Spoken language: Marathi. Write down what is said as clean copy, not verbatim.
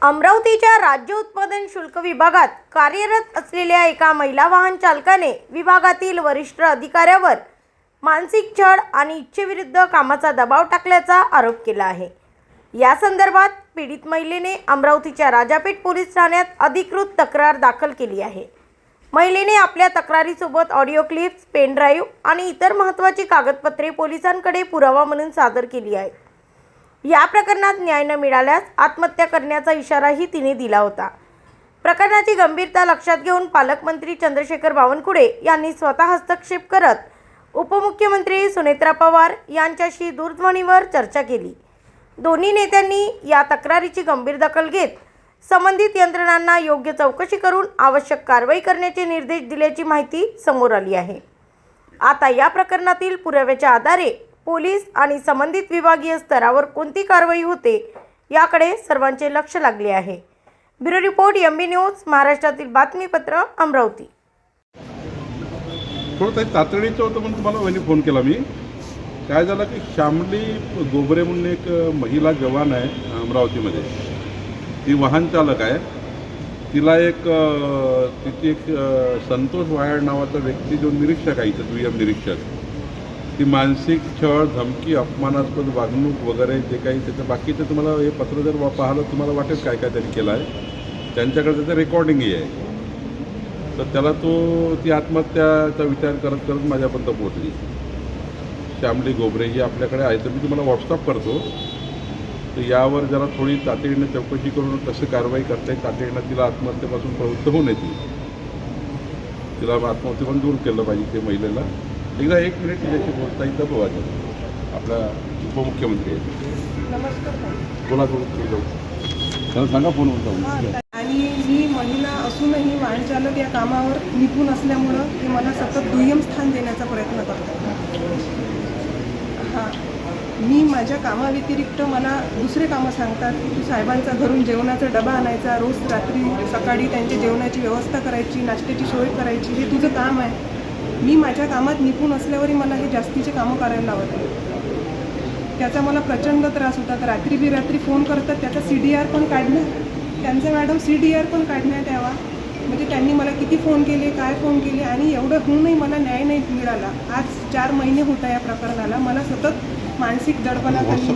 अमरावतीच्या राज्य उत्पादन शुल्क विभागात कार्यरत असलेल्या एका महिला वाहन चालकाने विभागातील वरिष्ठ अधिकाऱ्यावर मानसिक छळ आणि इच्छेविरुद्ध कामाचा दबाव टाकल्याचा आरोप केला आहे। या संदर्भात पीडित महिलेने अमरावतीच्या राजापेठ पोलीस ठाण्यात अधिकृत तक्रार दाखल केली आहे। महिलेने आपल्या तक्रारीसोबत ऑडिओ क्लिप्स, पेन ड्राईव्ह आणि इतर महत्त्वाची कागदपत्रे पोलिसांकडे पुरावा म्हणून सादर केली आहे। या प्रकरणात न्याय न मिळाल्यास आत्महत्या करण्याचा इशाराही तिने दिला होता। प्रकरणाची गंभीरता लक्षात घेऊन पालकमंत्री चंद्रशेखर बावनकुळे यांनी स्वतः हस्तक्षेप करत उपमुख्यमंत्री सुनेत्रा पवार यांच्याशी दूरध्वनीवर चर्चा केली। दोन्ही नेत्यांनी या तक्रारीची गंभीर दखल घेत संबंधित यंत्रणांना योग्य चौकशी करून आवश्यक कारवाई करण्याचे निर्देश दिल्याची माहिती समोर आली आहे। आता या प्रकरणातील पुराव्याच्या आधारे पोलीस आणि संबंधित विभागीय स्तरावर कोणती कारवाई होते याकडे सर्वांचे लक्ष लागले आहे। ब्युरो रिपोर्ट MB न्यूज, महाराष्ट्रातील बातमीपत्र, अमरावती। थोडं तातडीचं होतं म्हणून तुम्हाला वहिनी फोन केला मी। काय झालं की श्यामली गोबरे म्हणून एक महिला जवान आहे अमरावतीमध्ये, ती वाहन चालक आहे। तिला तिथे एक संतोष वायाड नावाचा व्यक्ती जो निरीक्षक आहे, इथं दुय्यम निरीक्षक, ती मानसिक छळ, धमकी, अपमानास्पद वागणूक वगैरे जे काही त्याचं बाकीचं तुम्हाला हे पत्र जर पाहिलं तुम्हाला वाटेल काय काय त्यांनी केलं आहे। त्यांच्याकडे त्याचं रेकॉर्डिंगही आहे। तर त्याला ती आत्महत्याचा विचार करत करत माझ्यापर्यंत पोहोचली। श्यामली गोबरे ही आपल्याकडे आहे, तर मी तुम्हाला व्हॉट्सअप करतो। तर यावर जरा थोडी तातडीनं चौकशी करून कसं कारवाई करता येईल, तातडीनं तिला आत्महत्येपासून प्रवृत्त होऊन येते, तिला आत्महत्येपासून दूर केलं पाहिजे। ते महिलेला एकदा 1 मिनिट तिच्याशी बोलता येईल तर बघा। आपला उपमुख्यमंत्री आहेत, नमस्कार। बोला त्याला सांगा फोनवर जाऊन। आणि मी महिला असूनही वाहन चालक या कामावर निपुण असल्यामुळं ते मला सतत दुय्यम स्थान देण्याचा प्रयत्न करतात। हां, मी माझ्या कामाव्यतिरिक्त मला दुसरे कामं सांगतात की तू साहेबांचा घरून जेवणाचा डबा आणायचा, रोज रात्री सकाळी त्यांच्या जेवणाची व्यवस्था करायची, नाश्त्याची सोय करायची, हे तुझं काम आहे। मी माझ्या कामात निपुण असल्यावरही मला हे जास्तीचे कामं करायला लावत। त्याचा मला प्रचंड त्रास होता। तर रात्री फोन करतात, त्याचा CDR पण काढण्यात, त्यांचा मॅडम CDR पण काढण्यात यावा। म्हणजे त्यांनी मला किती फोन केले, काय फोन केले, आणि एवढं होऊनही मला न्याय नाही मिळाला। आज 4 महिने होता या प्रकरणाला। मला सतत मानसिक दडपणाखाली